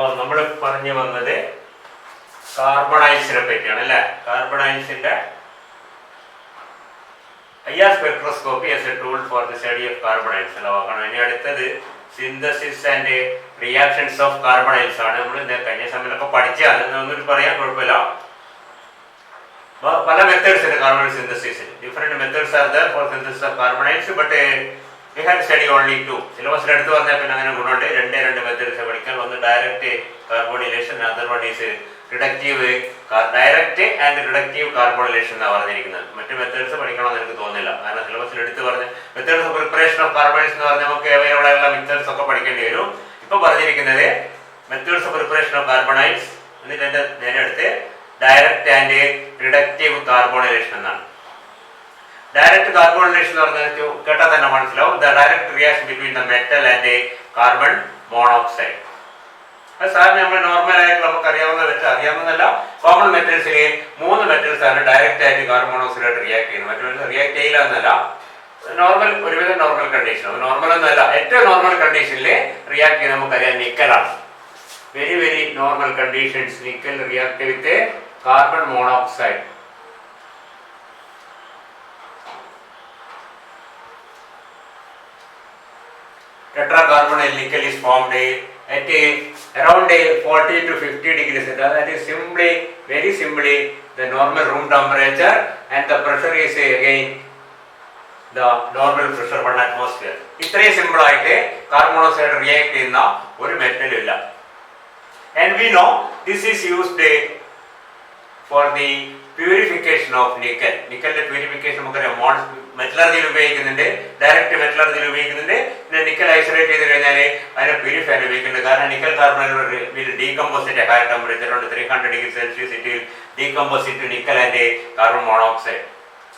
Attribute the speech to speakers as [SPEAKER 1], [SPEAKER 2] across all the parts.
[SPEAKER 1] അപ്പോൾ നമ്മൾ പറഞ്ഞു വന്നത് കാർബണൈൽസിനെ പറ്റിയാണ് അല്ലേ. കാർബണൈൽസിന്റെ IR spectroscopy as a tool for the study of carbonyls നോക്കണം. ഇനി അടുത്തത് synthesis and reactions of carbonyls ആണ്. നമ്മൾ കഴിഞ്ഞ സമയത്തൊക്കെ പഠിച്ചാണ്, ഒന്നും പറയാൻ കുഴപ്പമില്ല. പല മെത്തേഡ്സ് ഉണ്ട് കാർബണൈൽ സിന്തസിസിൽ. Different methods are there for synthesis of carbonyls, but we had study only two. സിലബസിൽ എടുത്തു പറഞ്ഞാൽ പിന്നെ അങ്ങനെ ഗുണമുണ്ട്. രണ്ട് മെത്തേഡ്സ് പഠിക്കാൻ. ഒന്ന് direct carbonylation, other one is reductive direct and reductive carbonylation എന്നാണ് പറഞ്ഞിരിക്കുന്നത്. മറ്റു മെത്തേഡ്സ് പഠിക്കണമെന്ന് എനിക്ക് തോന്നുന്നില്ല, കാരണം സിലബസിൽ എടുത്ത് പറഞ്ഞ methods of preparation of carbonyls എന്ന് പറഞ്ഞാൽ നമുക്ക് അവൈലബിളായുള്ള മെത്തേഡ്സ് ഒക്കെ പഠിക്കേണ്ടി വരും. ഇപ്പൊ പറഞ്ഞിരിക്കുന്നത് methods of preparation of carbonyls, എന്നിട്ട് എന്റെ നേരെ അടുത്ത് ഡയറക്റ്റ് ആൻഡ് റിഡക്റ്റീവ് കാർബോണിലേഷൻ എന്നാണ്. ഡയറക്റ്റ് കാർബോണിലേഷൻ എന്ന് പറഞ്ഞാൽ കേട്ടാൽ തന്നെ മനസ്സിലാവും. The direct reaction between the metal and carbon monoxide. അത് സാറിന് നമ്മൾ നോർമൽ ആയിട്ട് നമുക്ക് അറിയാവുന്നതല്ല. കോമൺ മെറ്റൽസിലെ 3 മെറ്റൽസ് ആണ് ഡയറക്റ്റ് ആയിട്ട് കാർബൺ മോണോക്സൈഡ് റിയാക്ട് ചെയ്യുന്നത്. മറ്റു റിയാക്ട് ചെയ്യില്ല എന്നല്ല, നോർമൽ ഒരുവിധം നോർമൽ കണ്ടീഷൻ, നോർമൽ എന്നല്ല, ഏറ്റവും നോർമൽ കണ്ടീഷനിൽ റിയാക്ട് ചെയ്യുന്നത് നമുക്കറിയാം നിക്കലാണ്. Very normal conditions nickel react with carbon monoxide. Tetracarbonyl nickel is formed at around 40 to 50 degrees Celsius. That is very simply the normal room temperature, and the pressure is again the normal pressure 1 atmosphere. ഇത്രയും simple ആയിട്ട് carbon monoxide react ചെയ്യുന്ന ഒരു മെറ്റലും ഇല്ല. And we know this is used for the purification of nickel. നിക്കലിന്റെ purification നമുക്കറിയാം. മെറ്റലർജിയിൽ ഉപയോഗിക്കുന്നുണ്ട്, direct മെറ്റലർജിയിൽ ഉപയോഗിക്കുന്നുണ്ട്. പിന്നെ നിക്കൽ ഐസൊലേറ്റ് ചെയ്ത് കഴിഞ്ഞാൽ അതിനെ പ്യൂരിഫൈ ഉപയോഗിക്കുന്നുണ്ട്. കാരണം nickel carbonyl will decompose at a higher temperature, around 300 degrees Celsius. It will decompose into nickel and carbon monoxide.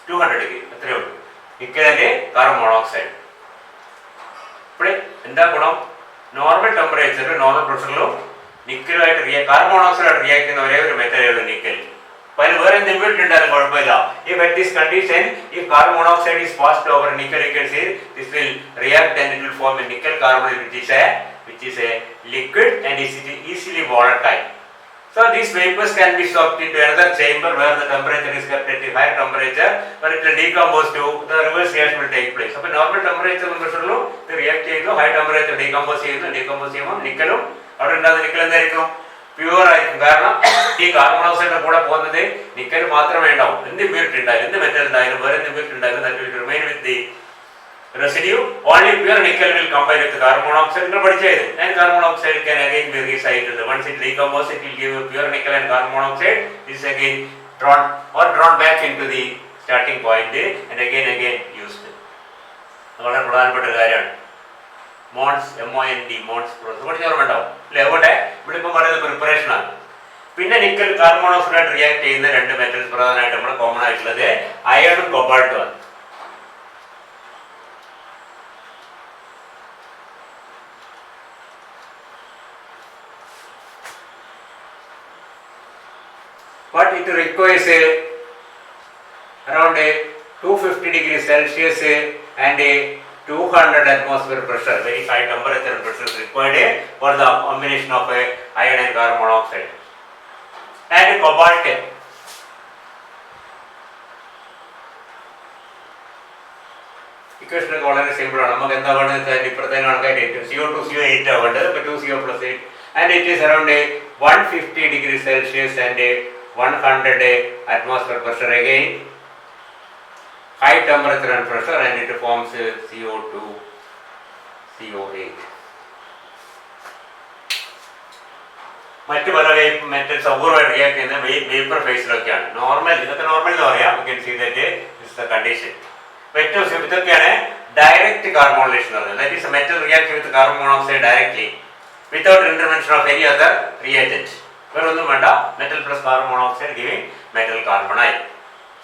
[SPEAKER 1] 200 degree അത്രേ ഉള്ളൂ നിക്കൽ ആൻഡ് കാർബൺ മോണോക്സൈഡ്. ഇവിടെ എന്താ ഗുണം? നോർമൽ ടെമ്പറേച്ചറിലും നോർമൽ പ്രഷറിലും നിക്കലുമായിട്ട് കാർബൺ മോണോക്സൈഡ് റിയാക്ട് ചെയ്യുന്ന ഒരേ ഒരു മെറ്റലേ ഉള്ളൂ നിക്കൽ. അപ്പൊ അതിന് വേറെ എന്തെങ്കിലും ഇട്ടുണ്ടാലും കുഴപ്പമില്ല. If at this condition, if carbon monoxide is passed over nickel, you can see this will react and it will form a nickel carbonate, which is a liquid and is easily volatile. So these vapors can be soaked into another chamber where the temperature is kept at a higher temperature, where it will decompose to the reverse reaction will take place. So normal temperature pressure ഇത് react ചെയ്യുന്നു, high temperature decompose ചെയ്യുമ്പോൾ നിക്കലും അവിടെ ഉണ്ടാകുന്ന nickel എന്തായിരിക്കും? Pure ആയിരിക്കും. കാരണം ഈ carbon മോണോക്സൈഡിന്റെ കൂടെ പോകുന്നത് നിക്കൽ മാത്രമേ ഉണ്ടാവും. എന്ത് പ്യൂരിറ്റി ഉണ്ടായാലും, എന്ത് മെറ്റൽ ഉണ്ടായാലും, വേറെ എന്ത് പ്യൂരിറ്റി ഉണ്ടായാലും that will remain with the residue. Only pure nickel will combine with carbon monoxide. നിങ്ങൾ പഠിച്ചത്. And carbon monoxide can again be recycled. Once it decomposes, it will give pure nickel and carbon monoxide. This is again drawn back into the starting point and again used. വളരെ പ്രധാനപ്പെട്ട കാര്യമാണ്. Mons MOND Mons process പഠിച്ച ഓർമ്മയുണ്ടാവും അല്ലെ? എവിടെ ഇവിടെ ഇപ്പം പറയുന്നത് preparation ആണ്. പിന്നെ നിക്കൽ കാർബൺ മോണോക്സൈഡ് റിയാക്ട് ചെയ്യുന്ന 2 മെറ്റൽസ് പ്രധാനമായിട്ട് നമ്മൾ കോമൺ ആയിട്ടുള്ളത് അയണും കൊബാൾട്ടും ആണ്. But it requires around 250 degrees Celsius and 200 atmosphere pressure, very high temperature and pressure is required for the combination of iron and carbon monoxide. And cobalt, equation വളരെ simple ആണ്. നമുക്ക് എന്താ വേണ്ടത്? ഇപ്പുറത്തേക്ക് കണക്കായിട്ട് CO2 CO8 ആണ് വേണ്ടത്. 2CO + 8 and it is around 150 degrees Celsius and 100 atmosphere pressure, again high temperature and pressure, and it forms CO2 CO8. മറ്റു പല മെറ്റൽസ് അപൂർവമായി റിയാക്ട് ചെയ്യുന്ന വേപ്പർ ഫേസിലൊക്കെയാണ്. നോർമൽ ഇതൊക്കെ നോർമൽ എന്ന് പറയാം. You can see that is the condition. ഏറ്റവും ഇതൊക്കെയാണ് ഡയറക്റ്റ് കാർബോണിലേഷൻ എന്ന് പറയുന്നത്. That is a metal react with carbon monoxide directly without intervention of any other reagent. വേറെ ഒന്നും വേണ്ട. Metal plus carbon monoxide giving metal carbonyl.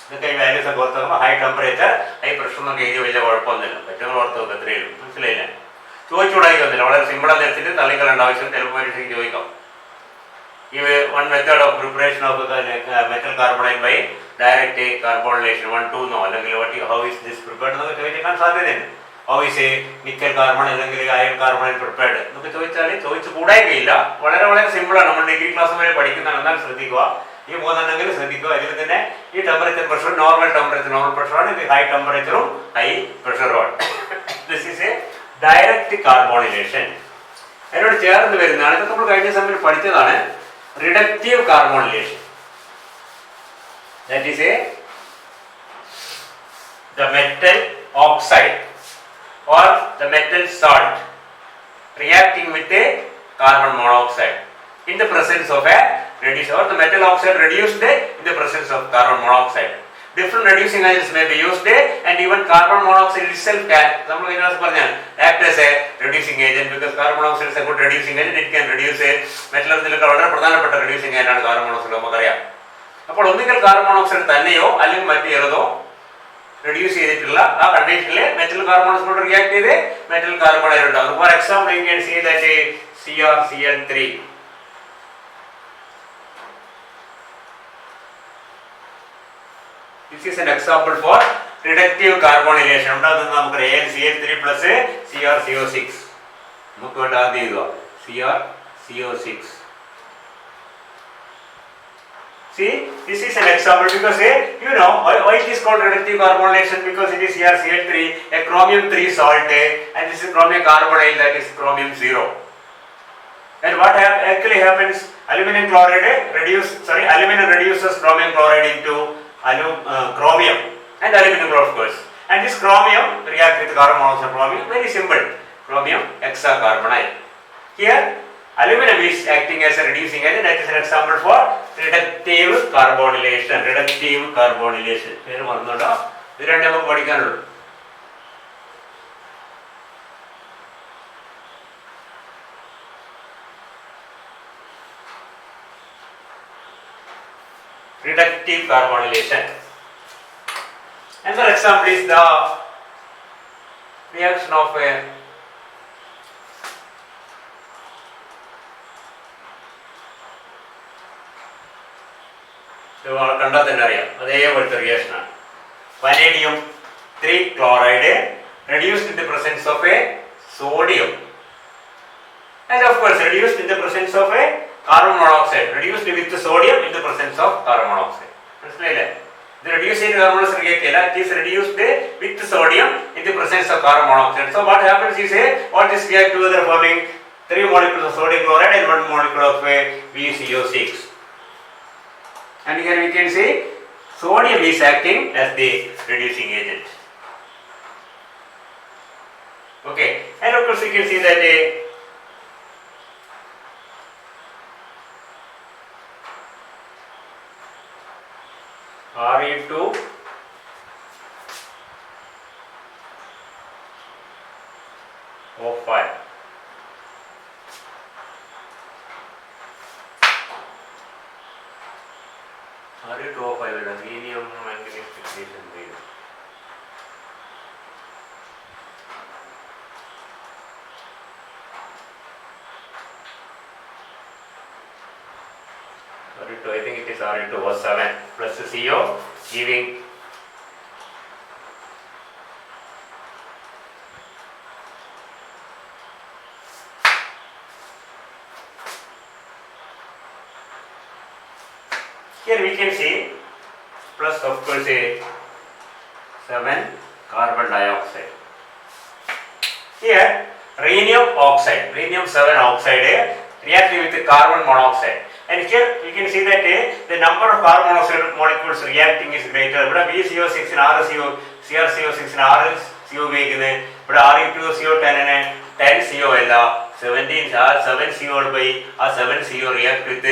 [SPEAKER 1] ഇതൊക്കെ ഈ values ഒക്കെ ഓർത്ത് നോക്കുമ്പോൾ ഹൈ ടെമ്പറേച്ചർ ഹൈ പ്രഷർ എന്നൊക്കെ എഴുതി വലിയ കുഴപ്പമൊന്നുമില്ല. പറ്റുന്ന ഓർത്ത് നോക്കുക, എത്രയും മനസ്സിലായില്ല. ചോദിച്ചുകൂടായി വന്നില്ല. വളരെ സിമ്പിളാന്ന് വെച്ചിട്ട് തള്ളിക്കളേണ്ട ആവശ്യം ചിലപ്പോൾ പരീക്ഷയ്ക്ക് ചോദിക്കാം. ഈ one method of preparation of metal carbonyl by direct carbonylation 1, 2 എന്നോ അല്ലെങ്കിൽ ഹൗ ഇസ് ദിസ് പ്രിപ്പയർഡ് എന്നൊക്കെ ചോദിക്കാൻ സാധ്യതയുണ്ട്. How is a nickel carbon അല്ലെങ്കിൽ iron carbon prepared എന്നൊക്കെ ചോദിച്ചാൽ ചോദിച്ചു കൂടാൻ കഴിയില്ല. വളരെ വളരെ സിമ്പിളാണ്. നമ്മൾ ഡിഗ്രി ക്ലാസ് വരെ പഠിക്കുന്നതാണ്. എന്നാൽ ശ്രദ്ധിക്കുക, ഈ മൂന്നെണ്ണെങ്കിലും ശ്രദ്ധിക്കുക. ഇതിൽ തന്നെ ഈ temperature pressure normal temperature normal പ്രഷറാണ്, ഇത് ഹൈ ടെമ്പറേച്ചറും ഹൈ പ്രഷറുമാണ്. This is a direct carbonylation. അതിനോട് ചേർന്ന് വരുന്നതാണ്, ഇതൊക്കെ നമ്മൾ കഴിഞ്ഞ സമയത്ത് പഠിച്ചതാണ്, reductive carbonylation. That is a the metal oxide or the metal salt reacting with a carbon monoxide in the presence of a reducer, or the metal oxide reduced in the presence of carbon monoxide. Different reducing agents may be used and even carbon monoxide itself can act as a reducing agent, because carbon monoxide is a good reducing agent. It can reduce a metal വളരെ പ്രധാനപ്പെട്ട reducing agent ആണ് carbon monoxide. നമുക്കറിയാം. അപ്പോൾ ഒന്നുകിൽ carbon monoxide തന്നെയോ അല്ലെങ്കിൽ മറ്റു ഏതോ reduce ചെയ്തിട്ടുള്ള ആ കണ്ടീഷനിൽ മെറ്റൽ കാർബണോക്സൈഡ് റിയാക്ട് ചെയ്ത് മെറ്റൽ കാർബൺ ഉണ്ടാകും. For example you can see that CrCl3. This is an example for reductive carbonylation. ഉണ്ടാകുന്നത് നമുക്ക് AlCl3 plus CrCO6. നമുക്ക് വേണ്ട ആദ്യം എഴുതുക CrCO6. See, this is an example because you know why it is called reductive carbonylation, because it is CrCl3, a chromium 3 salt, and this is chromium carbonyl, that is chromium 0. And what actually happens? Aluminum reduces chromium chloride into chromium and aluminum chloride, of course. And this chromium reacts with carbon monoxide chromium. Very simple, chromium hexacarbonyl. Here, aluminum is acting as a reducing agent. That is an example for reductive carbonylation. Reductive carbonylation. പേര് മറന്നുണ്ടോ? ഇത് രണ്ടേ നമുക്ക് പഠിക്കാനുള്ളൂ. Reductive carbonylation. Another example is the reaction of a കണ്ടാൽ തന്നെ അറിയാം, അതേപോലത്തെ reaction ആണ്. Vanadium 3 chloride reduced in the presence of a sodium, and of course reduced in the presence of a carbon monoxide. Reduced with the sodium in the presence of carbon monoxide. മനസ്സിലായില്ലേ? ഇത് reduce ചെയ്ത് carbon monoxide react ചെയ്യില്ല. It is reduced with sodium in the presence of carbon monoxide. So what happens is what is react together, forming 3 molecules of sodium chloride and 1 molecule of VCO6. And here we can see sodium is acting as the reducing agent. Okay, and of course you can see that Re2O5. Re2O5 is helium manganese fixation ring. Re2, I think it is Re2O7 plus CO, giving here we can see plus of course a 7 carbon dioxide. Here rhenium oxide, rhenium 7 oxide reacting with the carbon monoxide, and here you can see that the number of carbon monoxide molecules reacting is greater. But VCO6 in CrCO6 in RCO ഉപയോഗിക്കുന്നത്. ഇവിടെ Re2CO10 10 CO അല്ല 17 7 CO by 7 CO react with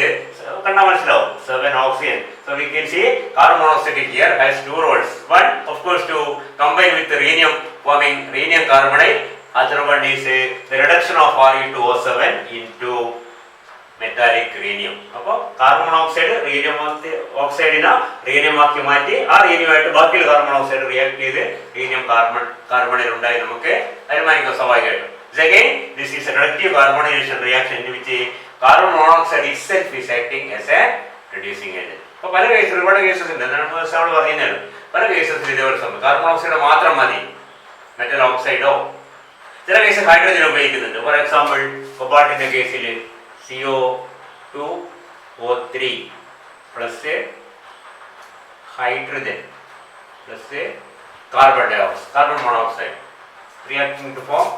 [SPEAKER 1] കണ്ടാൽ മനസ്സിലാവും 7 oxygen. So we can see carbon monoxide here has 2 roles. One, of course, to combine with the rhenium, forming rhenium carbonyl. Other one is the reduction of Re2O7 into metallic rhenium. അപ്പോൾ carbon monoxide റീനിയം ഓക്സൈഡിനെ റീനിയം ആക്കി മാറ്റി ആ റീനിയമായിട്ട് ബാക്കിയുള്ള carbon monoxide react ചെയ്ത് റീനിയം കാർബണിൽ ഉണ്ടായി നമുക്ക് അനുമാനിക്കാം സ്വാഭാവികമായിട്ടും. Again, this is a reductive carbonylation reaction in which carbon monoxide itself is acting as a reducing agent. അപ്പോൾ പല കേസിൽ ഒരുപാട് കേസസ് ഉണ്ട്. നമ്മൾ പറഞ്ഞാൽ പല കേസസിൽ ഇതേപോലെ സംഭവം കാർബൺ മോണോക്സൈഡ് മാത്രം മതി മെറ്റൽ ഓക്സൈഡോ ചില കേസിൽ ഹൈഡ്രജൻ ഉപയോഗിക്കുന്നുണ്ട്. ഫോർ എക്സാമ്പിൾ കൊബാൾട്ടിന്റെ കേസിൽ CO2O3 plus hydrogen plus carbon monoxide reacting to form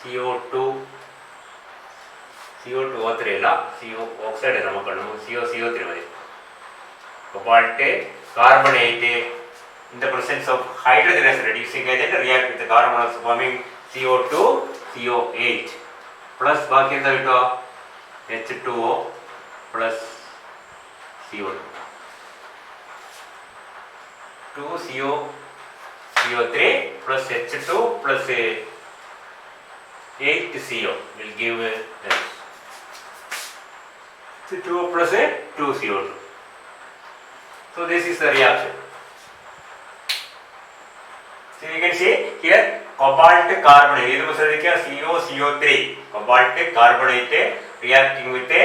[SPEAKER 1] CO2O3 അല്ല, CO ഓക്സൈഡ് നമുക്ക് CO3 മതി. Cobalt carbonate in the presence of hydrogen as a reducing agent react with the carbon monoxide forming CO2 CO8 plus ബാക്കി എന്താ കിട്ടുക H2O plus CO2 2CO3 plus H2 plus 8CO will give this H2O plus 2CO2. So this is the reaction. So you can see here cobalt carbonate. This is CO3 cobalt carbonate reacting with a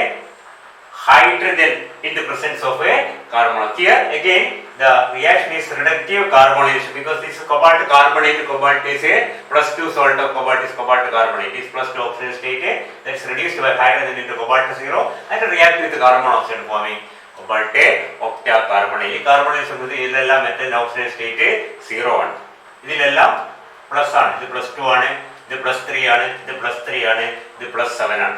[SPEAKER 1] hydrogen in the presence of a carbon. Here again the reaction is reductive carbonation because this is cobalt carbonate. Cobalt is a +2 salt of cobalt is cobalt carbonate. It is +2 oxidation state that is reduced by hydrogen into cobalt 0 and react with the carbon monoxide forming cobalt octacarbonate. Carbonation is the metal oxidation state 0 ആണ്. ഇതിലെല്ലാം plus ആണ്. ഇത് +2 ആണ്, ഇത് +3 ആണ്, ഇത് +3 ആണ്, ഇത് +7 ആണ്.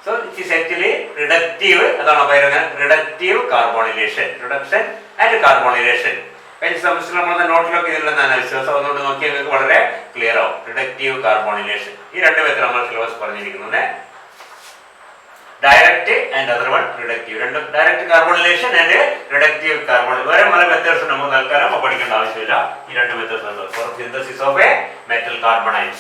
[SPEAKER 1] So it is actually reductive. അതാണ് പറയുന്നത് reductive carbonylation, reduction and carbonylation. കഴിഞ്ഞ സെമസ്റ്ററിൽ നമ്മൾ നോട്ടിലൊക്കെ ഇതിലെന്നാണ് വിശ്വാസം. അതുകൊണ്ട് നോക്കിയാൽ നിങ്ങൾക്ക് വളരെ ക്ലിയർ ആവും. റിഡക്റ്റീവ് കാർബോണിലേഷൻ ഈ രണ്ട് വിധത്തിൽ നമ്മൾ സിലബസ് പറഞ്ഞിരിക്കുന്നത്. Direct and other one reductive. രണ്ട് ഡയറക്റ്റ് കാർബോണിലേഷൻ ആൻഡ് റിഡക്റ്റീവ് കാർബോണിലേഷൻ. വേറെ പല മെത്തേഡ്സ് നമുക്ക് തൽക്കാലം പഠിക്കേണ്ട ആവശ്യമില്ല. ഈ രണ്ട് മെത്തേഡ്സ് ഉണ്ട് for synthesis of a metal carbonyl.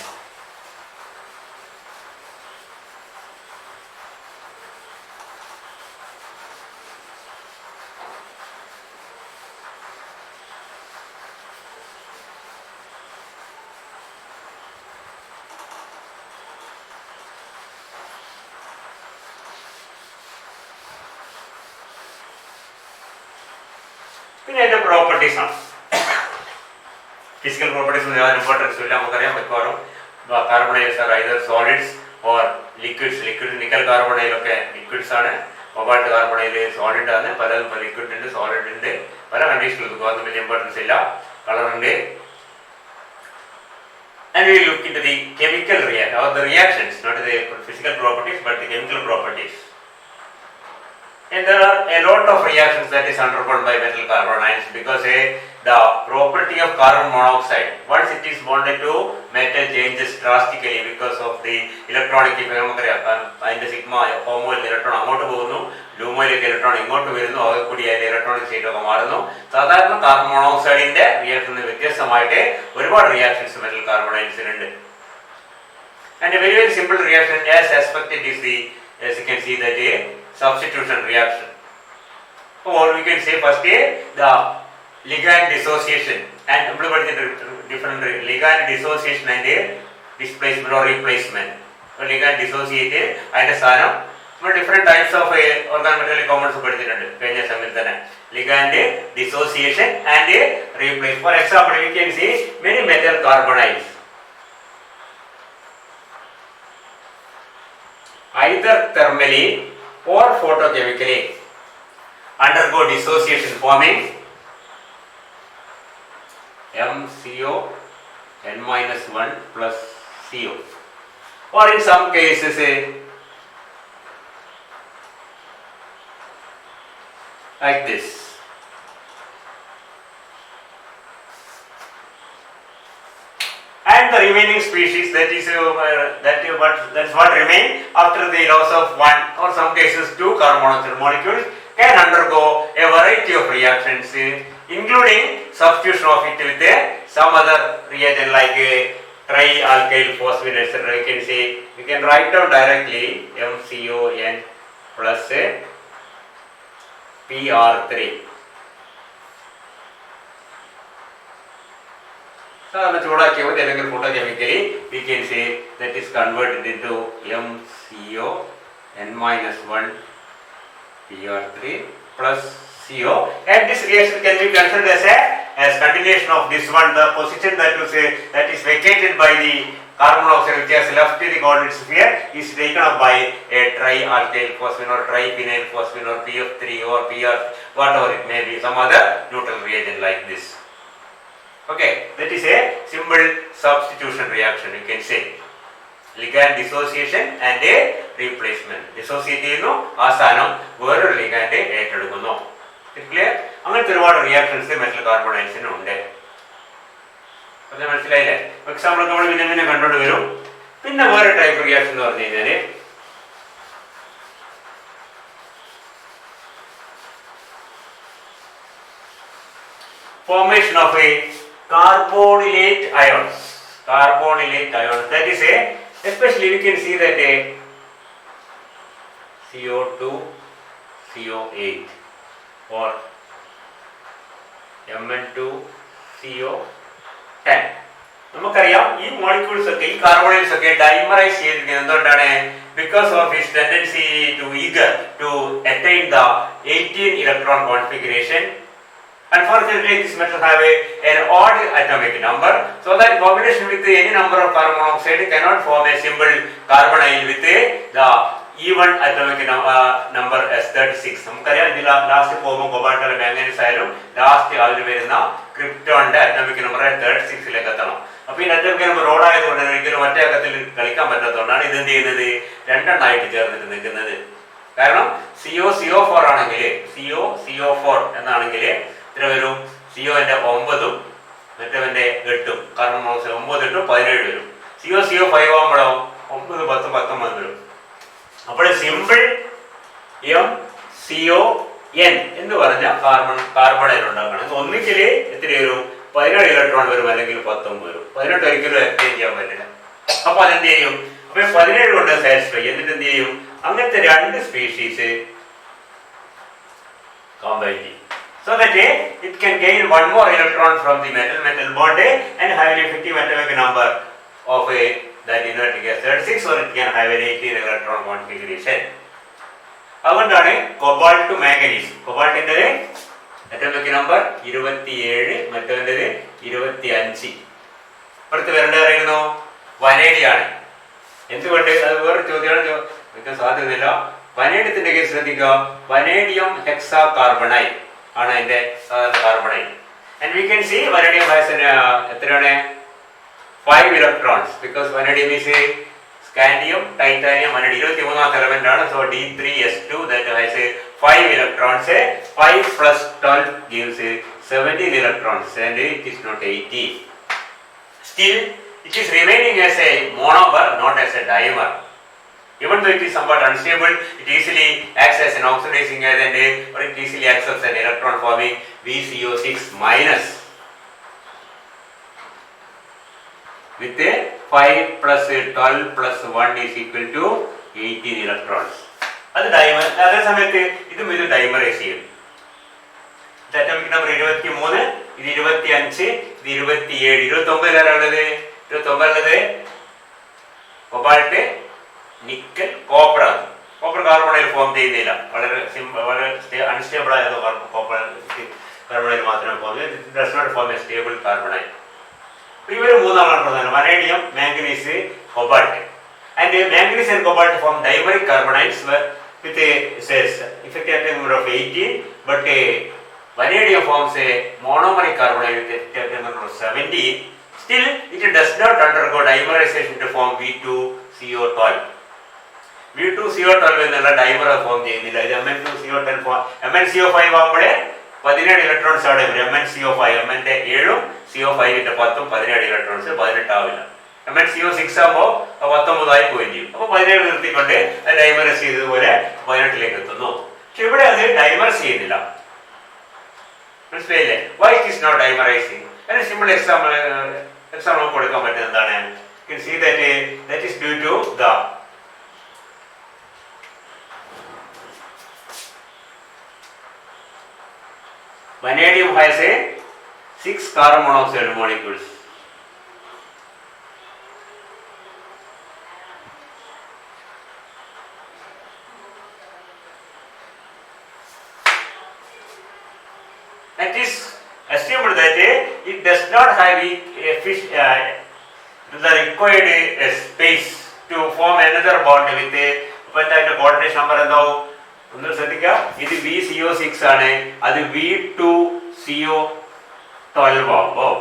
[SPEAKER 1] പിന്നെ അതിന്റെ പ്രോപ്പർട്ടീസ് ആണ്. ഫിസിക്കൽ പ്രോപ്പർട്ടീസ് ഇമ്പോർട്ടൻസ് ഇല്ല. നമുക്കറിയാം മിക്കവാറും carbonyls are either solids or liquids. Nickel കാർബണൈലൊക്കെ ലിക്വിഡ്സ് ആണ്. കൊബാൾട്ട് കാർബണൈൽ സോളിഡ് ആണ്. പലതും ലിക്വിഡ് ഉണ്ട്, സോളിഡ് ഉണ്ട്, പല കണ്ടീഷനിലും അതൊന്നും വലിയ ഇമ്പോർട്ടൻസ് ഇല്ല. കളർ ഉണ്ട്. And we look into the chemical reaction or the reactions, not the physical properties but the chemical properties. And there are a lot of reactions that is undergone by metal carbanides because the property of carbon monoxide, once it is bonded to metal, changes drastically because of the electronic effect. അതിന്റെ sigma ഹോമോയിൽ electron അങ്ങോട്ട് പോകുന്നു, ലൂമോയിലേക്ക് electron ഇങ്ങോട്ട് വരുന്നു, അത് കൂടി അതിന്റെ electronic state ഒക്കെ മാറുന്നു. സാധാരണ കാർബൺ മോണോക്സൈഡിന്റെ റിയാക്ഷന് വ്യത്യസ്തമായിട്ട് ഒരുപാട് റിയാക്ഷൻസ് മെറ്റൽ കാർബണൈഡ്സിനുണ്ട്. And a very very simple reaction as expected is the, as you can see, that a substitution reaction, or we can say first the ligand dissociation and different ligand dissociation and displacement or replacement. So ligand dissociate and sanam different types of organometallic compounds പഠിച്ചിട്ടുണ്ട് കഴിഞ്ഞ സമയത്ത് തന്നെ. Ligand dissociation and replacement. For example, we can see many metal carbanides either thermally or photochemically undergo dissociation forming MCO(N-1) plus CO, or in some cases like this. And the remaining species, that's what remain after the loss of one or some cases two carbon monoxide molecules can undergo a variety of reactions, including substitution of it with some other reagent like a trialkyl phosphate, etc. You can say, we can write down directly MCON plus PR3. ചൂടാക്കിയപ്പോൾ അല്ലെങ്കിൽ ഫോട്ടോകെമിക്കലി we can say that is converted into MCON-1 PR3 plus CO, and this reaction can be considered as as continuation of this one, the position that is vacated by the carbon monoxide which has left the coordinate sphere is taken up by a trialkyl phosphine or triphenyl phosphine or PF3 or PR, whatever it may be, some other neutral reagent like this. Okay, that is a simple substitution reaction, you can say. Ligand dissociation and a replacement. Dissociate ചെയ്യുന്നു, അവസാനം വേറൊരു ligand ഏറ്റെടുക്കുന്നു. Clear? അങ്ങനത്തെ ഒരുപാട് reactions metal കാർബണൈഡ്സിന് ഉണ്ട്. അത് മനസ്സിലായില്ലേ? Example നമ്മൾ പിന്നെ കണ്ടുകൊണ്ട് വരും. പിന്നെ വേറെ ടൈപ്പ് റിയാക്ഷൻ എന്ന് പറഞ്ഞു കഴിഞ്ഞാൽ formation of a carbonylate ions. Carbonylate ions, that is a, especially we can see that a CO2 CO8 or Mn2 CO10. നമുക്കറിയാം ഈ മോളിക്യൂൾസ് ഒക്കെ ഈ കാർബണൈഡ്സ് ഒക്കെ ഡൈമറൈസ് ചെയ്തിരിക്കുന്നത് എന്തുകൊണ്ടാണ്? Because of his tendency to eager to attain the 18 electron configuration. Unfortunately, this metal have an odd atomic number, so that combination with any number of carbon monoxide cannot form a simple carbonyl with the even atomic number as 36. നമുക്കറിയാം ഇതിൽ last പോകുമ്പോൾ cobalt അല്ലെങ്കിൽ manganese ആയാലും last അതിൽ വരുന്ന ക്രിപ്റ്റോണിന്റെ atomic number 36ലേക്ക് എത്തണം. അപ്പോൾ ഈ അറ്റോമിക് നമ്പർ റോഡ് ആയതുകൊണ്ട് ഒരിക്കലും ഒറ്റ അക്കത്തിൽ കളിക്കാൻ പറ്റാത്തതുകൊണ്ടാണ് ഇത് എന്ത് ചെയ്യുന്നത്, രണ്ടെണ്ണമായിട്ട് ചേർന്നിട്ട് നിൽക്കുന്നത്. കാരണം CO4 ആണെങ്കിൽ CO4 എന്നാണെങ്കിൽ വരും CO-ന്റെ 9ഉം മറ്റവന്റെ 8ഉം കാർബൺ മോണോക്സൈഡ് 9, 8, 17 വരും. CO5 ആകുമ്പോഴോ 9, 10, 19 വരും. അപ്പോൾ സിമ്പിൾ MCON എന്ന് പറഞ്ഞ കാർബണൈൽ ഉണ്ടാക്കണം. ഒന്നിച്ചിൽ എത്ര വരും? 17 ഇലക്ട്രോൺ വരും, അല്ലെങ്കിൽ 19 വരും. 18 ഒരിക്കലും എക്സ്ചേഞ്ച് ചെയ്യാൻ പറ്റില്ല. അപ്പൊ അതെന്ത് ചെയ്യും? അപ്പൊ 17 കൊണ്ട് സാറ്റിസ്ഫൈ എന്നിട്ട് എന്ത് ചെയ്യും? അങ്ങനത്തെ രണ്ട് സ്പീഷീസ് combine ചെയ്യും. So that it can gain one more electron from the metal bond and have an effective atomic number of that inertic gas 36, or it can have an 18 electron configuration. അതുകൊണ്ടാണ് cobalt to manganese. കോബാൾട്ടിന്റെ atomic number 27, മറ്റവന്റെ 25. അടുത്ത് വരേണ്ടതായിരുന്നു വനേഡിയാണ്. എന്തുകൊണ്ട്? അത് വേറെ ചോദ്യമാണ് ചോദിക്കാൻ സാധ്യതയില്ല. വനേഡിയത്തിന്റെ കേസ് ശ്രദ്ധിക്കുക. വനേഡിയം ഹെക്സാ കാർബണൈൽ ആണ് അതിന്റെ carbonyl. And we can see vanadium has എത്രയാണ്? 5 electrons, because vanadium is scandium, titanium, vanadium 23ാമത്തെ എലമെന്റ് ആണ്. So D3S2 that has 5 electrons. 5 plus 12 gives 17 electrons, and it is not 18. Still, it is remaining as a monomer, not as a dimer. Even though it is somewhat unstable, it easily acts as an oxidizing agent, or it easily acts as an electron forming VCO6 minus with a 5 plus 12 plus 1 is equal to 18 electrons. അത് dimer. അതേ സമയത്ത് ഇതും ഇത് dimerise ചെയ്യും. Atomic number 23, ഇത് 25, ഇത് 27, 29 ആരാണുള്ളത്? 29 cobalt, nickel, copper. Copper carbonyl form ചെയ്യുന്നില്ല. വളരെ അൺസ്റ്റേബിൾ ആയത് കോപ്പർ കാർബണൈൽ മാത്രമേ ഫോം ചെയ്യൂ. It does not form a stable carbonyl. ഇവർ മൂന്നാളാണ് പ്രധാനം: vanadium, manganese, cobalt. And manganese and cobalt form dimeric carbonyls with a effective atomic number of 18, but vanadium forms a monomeric carbonyl with a atomic number of 17. Still, it does not undergo dimerization to form V2CO12. V2CO12 എന്നുള്ള dimer form ചെയ്യുന്നില്ല. ഇത് Mn2CO10 form. MnCO5 ആകുമ്പോഴേ 17 electrons അവിടെ വരും. MnCO5, Mന്റെ 7ഉം CO5ന്റെ 10ഉം 17 electrons, 18 ആവില്ല. MnCO6 ആകുമ്പോൾ 19 ആയി പോവുകയും ചെയ്യും. അപ്പോൾ 17 നിർത്തിക്കൊണ്ട് ഡൈമറൈസ് ചെയ്തതുപോലെ 18ലേക്ക് എത്തുന്നു. പക്ഷെ ഇവിടെ അത് ഡൈമറൈസ് ചെയ്യുന്നില്ല. മനസ്സിലായില്ലേ? Why it is not dimerising? അതിന് സിമ്പിൾ എക്സാമ്പിൾ കൊടുക്കാൻ പറ്റുന്നത് എന്താണ്? You can see that is due to the vanadium has a 6 carbon monoxide molecules. It is assumed that that it does not have the required space to form another bond with അപ്പോൾ എന്താ coordination number എന്താവും ഒന്ന് ശ്രദ്ധിക്കുക. ഇത് VCO6 ആണ്, അത് V2CO12 ആവുമ്പോൾ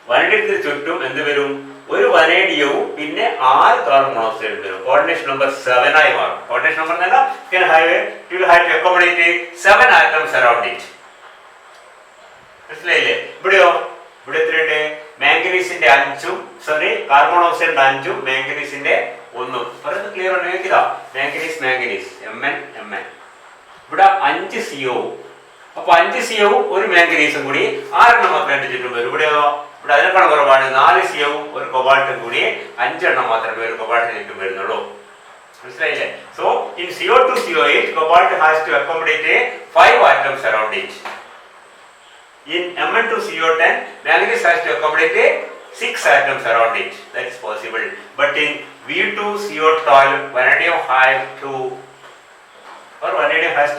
[SPEAKER 1] വനഡിയത്തിന് ചുറ്റും എന്ത് വരും? ഒരു വനേഡിയവും പിന്നെ 6 കാർബൺ മോണോക്സൈഡും വരും. കോർഡിനേഷൻ നമ്പർ 7 ആയി മാറും. കോർഡിനേഷൻ നമ്പർ എന്ന് പറഞ്ഞാൽ it will have to accommodate 7 atoms around it. മനസ്സിലായില്ലേ? ഇവിടെയോ ഇവിടെ എത്രയുണ്ട്? മാംഗനീസിന്റെ 5ഉം കാർബൺ മോണോക്സൈഡിന്റെ 5ഉം മാംഗനീസിന്റെ 1ഉം. പറയുന്നത് ക്ലിയർ ആണ്? നോക്കിയതാ മാംഗനീസ് Mn. ഇവിടെ 5 CO. അപ്പൊ 5 CO ഒരു മാംഗനീസും കൂടി 6 മാത്രമേ ചുറ്റും വരും. ഇവിടെയോ ഇവിടെ അതിനേക്കാൾ കുറവാണ്. 4 CO ഒരു കൊബാൾട്ടും കൂടി 5 മാത്രമേ ഒരു കൊബാൾട്ടിന് ചുറ്റും വരുന്നുള്ളൂ. മനസ്സിലായില്ലേ? So in CO2CO8 cobalt has to accommodate 5 atoms around it. In Mn2CO10 manganese has to accommodate 6 atoms around it. That is possible. But in V2CO12 vanadium has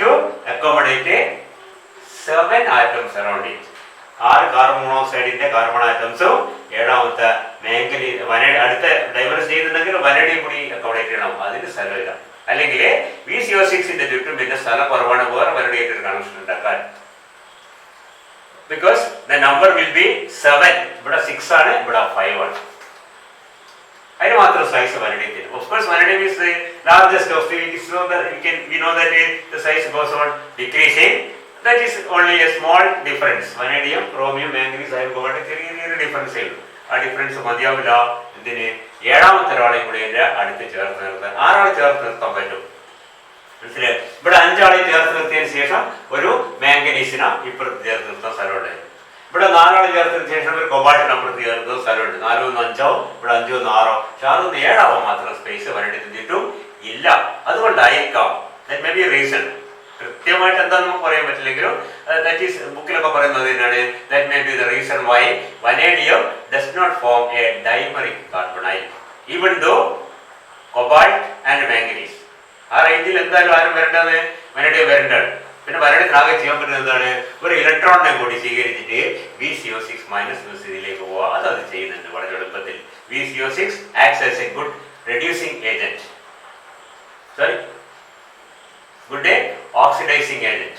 [SPEAKER 1] to accommodate 7 atoms around it. 6 carbon മോണോക്സൈഡിന്റെ carbon ആറ്റംസും 7ാമത്തെ manganese അടുത്ത ഡൈവേഴ്സ് ചെയ്തിട്ടുണ്ടെങ്കിൽ vanadium കൂടി accommodate ചെയ്യണം. അതിന് സ്ഥലമില്ല. അല്ലെങ്കിൽ VCO6ന്റെ ചുറ്റും പിന്നെ സ്ഥലം കുറവാണ് വേറെ വനഡിയേറ്റഡ് കണക്ഷൻ ഉണ്ടാക്കാൻ. Because the number will be 7. ഇവിടെ 6 ആണ്, ഇവിടെ 5 ആണ്. അതിന് മാത്രം size വനഡിയത്തിന്. Of course, vanadium is the largest of the. We know that the size goes on decreasing. That is only a small difference. Vanadium, chromium, manganese, iron, cobalt ചെറിയ ഡിഫറൻസേ ഉള്ളൂ. ആ difference മതിയാവില്ല. ഇതിന് 7ാമത്തെ ഒരാളെയും കൂടി അടുത്ത് ചേർത്ത് നിർത്താൻ 6 ആളെ ചേർത്ത് നിർത്താൻ പറ്റും. മനസ്സിലായി? ഇവിടെ 5 ആളെ ചേർത്ത് നിർത്തിയതിനു ശേഷം ഒരു മാംഗനീസിനെ ഇപ്പുറത്ത് ചേർത്ത് നിർത്താൻ സ്ഥലമുണ്ടായിരുന്നു. ഇവിടെ 4 ആളെ ചേർത്തതിനു ശേഷം ഒരു കൊബാൾട്ടിന് അപ്പുറത്ത് ചേർത്ത് സ്ഥലമുണ്ട്. 4 1 5 ആവും, ഇവിടെ 5 1 6 ആവും. പക്ഷെ അതൊന്ന് 7 ആവാൻ മാത്രം സ്പേസ് വനഡിയത്തിന് ചുറ്റും ഇല്ല. അതുകൊണ്ടായിരിക്കാം. That may be a reason. കൃത്യമായിട്ട് എന്താണെന്ന് നമുക്ക് പറയാൻ പറ്റില്ലെങ്കിലും that is ബുക്കിലൊക്കെ പറയുന്നത് തന്നെയാണ്. That may be the reason why vanadium does not form a dimeric carbonyl even though cobalt and manganese. ആ റേഞ്ചിൽ എന്തായാലും ആരും വരേണ്ടത് വനഡിയം വരേണ്ടതാണ്. പിന്നെ വനഡിയത്തിന് ആകെ ചെയ്യാൻ പറ്റുന്നത് എന്താണ്? ഒരു ഇലക്ട്രോണിനെ കൂടി സ്വീകരിച്ചിട്ട് VCO6- ഇതിലേക്ക് പോവുക. അത് ചെയ്യുന്നുണ്ട് വളരെ എളുപ്പത്തിൽ. VCO6 acts as a good reducing agent. Good oxidizing agent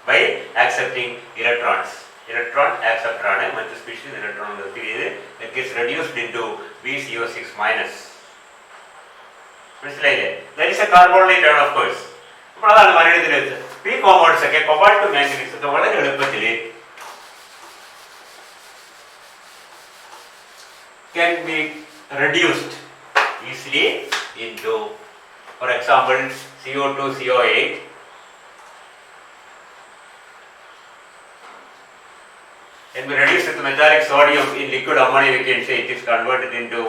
[SPEAKER 1] by accepting electrons. Electron acceptor ആണ്. മറ്റു സ്പീഷീസ് ഇലക്ട്രോൺ നിർത്തിയത് it gets reduced into VCO6-. മനസ്സിലായില്ലേ? That is a carbonate ion of course. അപ്പോൾ അതാണ് വനഡിയത്തിൽ വെച്ചത്. ഈ കോമ്പൗണ്ട്സ് ഒക്കെ കൊബാൾട്ട് മാംഗനീസ് ഒക്കെ വളരെ എളുപ്പത്തിൽ can be reduced easily into, for example, CO2CO8. When we reduce with metallic sodium in liquid ammonia, we can say it is converted into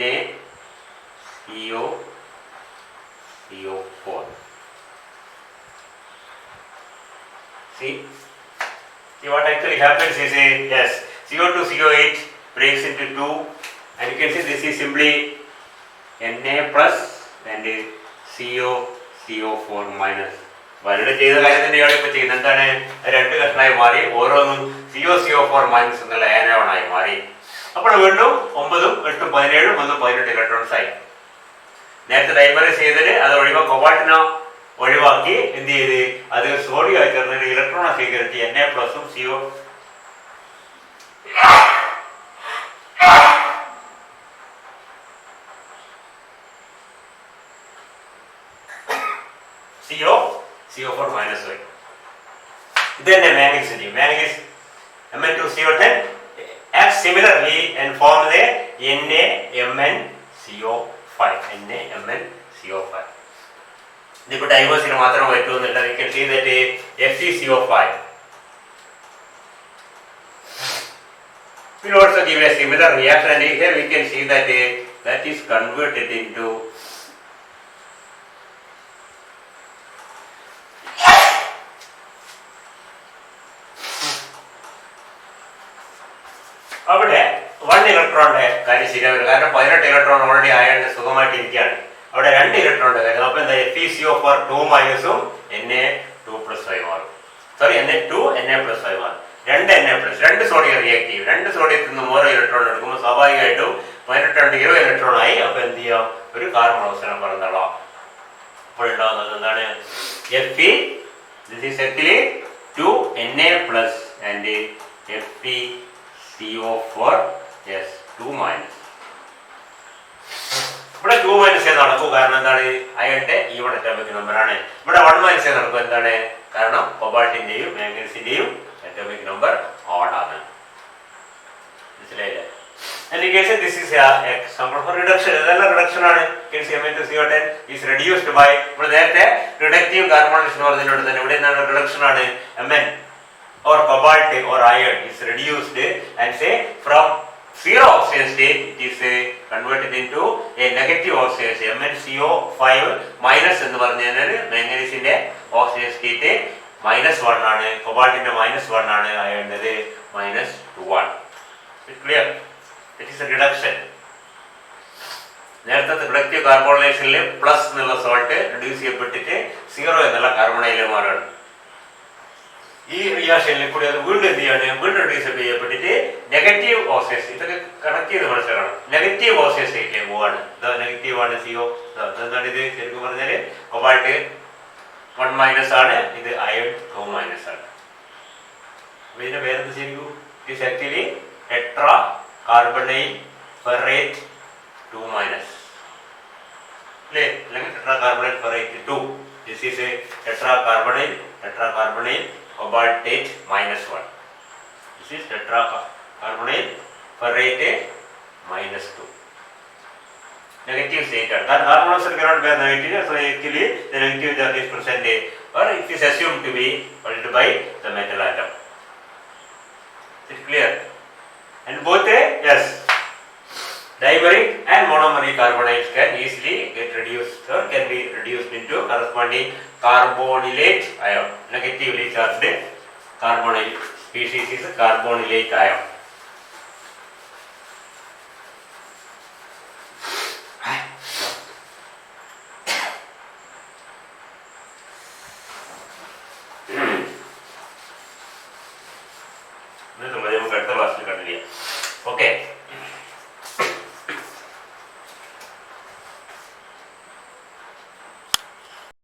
[SPEAKER 1] NaCO4. See what actually happens is CO2CO8 breaks into 2, and you can see this is simply Na plus and CO4-. വനഡിയം ചെയ്ത കാര്യം തന്നെയാണ് ഇപ്പൊ ചെയ്യുന്നത്. എന്താണ്? 2 കഷ്ണമായി മാറി, ഓരോന്നും CO4- എന്നുള്ള ആനോണായി മാറി. അപ്പോൾ വീണ്ടും 9 8 17 1 18 ഇലക്ട്രോൺസ് ആയി. നേരത്തെ ഡൈമറൈസ് ചെയ്തത് അത് കൊബാൾട്ടിനെ ഒഴിവാക്കി എന്ത് ചെയ്ത് അത് സോഡിയം ആയി ചേർന്നിട്ട് ഇലക്ട്രോണെ സ്വീകരിച്ച് Na+ CO4- ആയി. ഇത് തന്നെ മാംഗനീസ് ചെയ്യും. Manganese Mn2CO10 acts similarly and form the NaMnCO5. ഇതിപ്പോ ഡൈവേഴ്സിന് മാത്രം പറ്റുമെന്നില്ല. We can see that FeCO5 will also give a similar reaction, and here we can see that that is converted into അവിടെ 1 ഇലക്ട്രോണിന്റെ കാര്യം ശരിയാവില്ല. കാരണം 18 ഇലക്ട്രോൺ ഓൾറെഡി ആയതുകൊണ്ട് സുഖമായിട്ടിരിക്കുകയാണ്. അവിടെ 2 ഇലക്ട്രോണിന്റെ കാര്യം. അപ്പൊ എന്താ FeCO4 2- Na2+5 മാറും. Na2 Na+5 മാറും. 2 Na+, 2 സോഡിയം റിയാക്റ്റീവ്, 2 സോഡിയത്തിൽ നിന്ന് ഓരോ ഇലക്ട്രോൺ എടുക്കുമ്പോൾ സ്വാഭാവികമായിട്ടും 18 20 ഇലക്ട്രോൺ ആയി. അപ്പൊ എന്ത് ചെയ്യാം, ഒരു കാർബൺ അവസരം പറഞ്ഞോളാം. അപ്പോൾ ഉണ്ടാകുന്നത് എന്താണ്, Fe, this is actually 2 Na+ and FeCO4, yes, 2-. ഇവിടെ 2- നടക്കൂ, കാരണം എന്താണ്, അയണിന്റെ ഈവൺ അറ്റോമിക് നമ്പർ ആണ്. ഇവിടെ 1- നടക്കും, എന്താണ്, കാരണം കൊബാൾട്ടിന്റെയും മാംഗനീസിന്റെയും അറ്റോമിക് നമ്പർ ഓഡ് ആണ്. മനസ്സിലായില്ലേ? And in case this is a example for reduction. ഇതെല്ലാം റിഡക്ഷൻ ആണ്. CO10 is reduced by, ഇവിടെ നേരത്തെ റിഡക്റ്റീവ് കാർബണേഷൻ എന്ന് പറഞ്ഞതിനോട് തന്നെ ഇവിടെ എന്താണ്, റിഡക്ഷൻ ആണ്. Mn or cobalt or iron is reduced and say from zero oxygen state it is converted into a negative oxygen state. MnCO5- എന്ന് പറഞ്ഞു കഴിഞ്ഞാൽ മാംഗനീസിന്റെ ഓക്സിജൻ സ്റ്റേറ്റ് -1 ആണ്, കൊബാൾട്ടിന്റെ -1 ആണ്, അയണിന്റെ -2 clear? It is A reduction. നേരത്തെ റിഡക്റ്റീവ് കാർബോണൈലേഷനിൽ പ്ലസ് എന്നുള്ള salt reduce ചെയ്യപ്പെട്ടിട്ട് 0 എന്നുള്ള carbonyl മാറുകയാണ്. ഈ റിയാക്ഷനിൽ കൂടി അത് വീണ്ടും എന്ത് ചെയ്യാണ്, വീണ്ടും റിഡ്യൂസ് ചെയ്യപ്പെട്ടിട്ട് നെഗറ്റീവ് ഓക്സിജൻ, ഇതൊക്കെ കണക്ട് ചെയ്ത് മനസ്സിലാക്കണം, നെഗറ്റീവ് ഓക്സിജൻ സ്റ്റേറ്റിലേക്ക് പോവാണ്. നെഗറ്റീവ് ആണ് CO. എന്താണ് ഇത് ശരിക്കും പറഞ്ഞാൽ, കൊബാൾട്ട് 1- ആണ്, ഇത് അയൺ 2- ആണ്. ഇതിന്റെ പേരെന്ത് ശരിക്കും, it is actually tetra carbonyl ferrate 2- അല്ലേ, അല്ലെങ്കിൽ tetra carbonyl ferrate 2. This is a tetra carbonyl cobaltate -1. This is tetra carbonyl ferrate -2. Negative state ആണ്. കാരണം carbon monoxide cannot bear negative, so actually the negative charge is present or it is assumed to be held by the metal atom. Is it clear? And both yes, dimeric and monomeric carbonyls can easily get reduced or can be reduced into corresponding carbonylate ion. Negatively charged carbonyl species is a carbonylate ion. Okay.